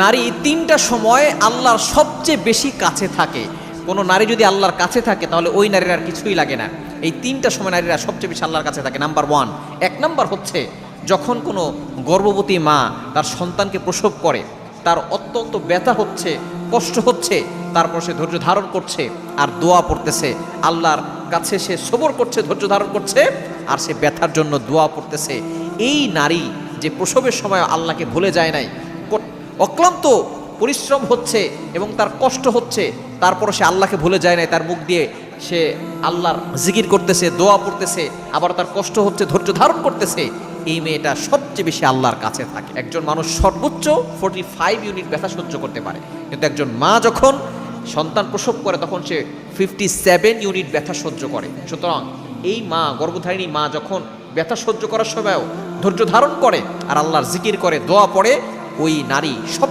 নারী তিনটা সময় আল্লাহর সবচেয়ে বেশি কাছে থাকে। কোনো নারী যদি আল্লাহর কাছে থাকে তাহলে ওই নারীর আর কিছুই লাগে না। এই তিনটা সময় নারীরা সবচেয়ে বেশি আল্লাহর কাছে থাকে। নাম্বার 1, 1 নাম্বার হচ্ছে যখন কোনো গর্ভবতী মা তার সন্তানকে প্রসব করে, তার অত্যন্ত ব্যথা হচ্ছে, কষ্ট হচ্ছে, তারপর সে ধৈর্য ধারণ করছে আর দোয়া পড়তেছে, আল্লাহর কাছে সে সবর করছে, ধৈর্য ধারণ করছে আর সে ব্যথার জন্য দোয়া পড়তেছে। এই নারী যে প্রসবের সময় আল্লাহকে ভুলে যায় নাই, অক্লান্ত পরিশ্রম হচ্ছে এবং তার কষ্ট হচ্ছে, তারপর সে আল্লাহকে ভুলে যায় নাই, তার মুখ দিয়ে সে আল্লাহর জিকির করতেছে, দোয়া পড়তেছে, আবার তার কষ্ট হচ্ছে, ধৈর্য ধারণ করতেছে, এই মেয়েটা সবচেয়ে বেশি আল্লাহর কাছে থাকে। একজন মানুষ সর্বোচ্চ 45 ইউনিট ব্যথা সহ্য করতে পারে, কিন্তু একজন মা যখন সন্তান প্রসব করে তখন সে 57 ইউনিট ব্যথা সহ্য করে। সুতরাং এই মা, গর্ভধারিণী মা যখন ব্যথা সহ্য করার সময়ও ধৈর্য ধারণ করে আর আল্লাহর জিকির করে, দোয়া পড়ে, ওই নারী সব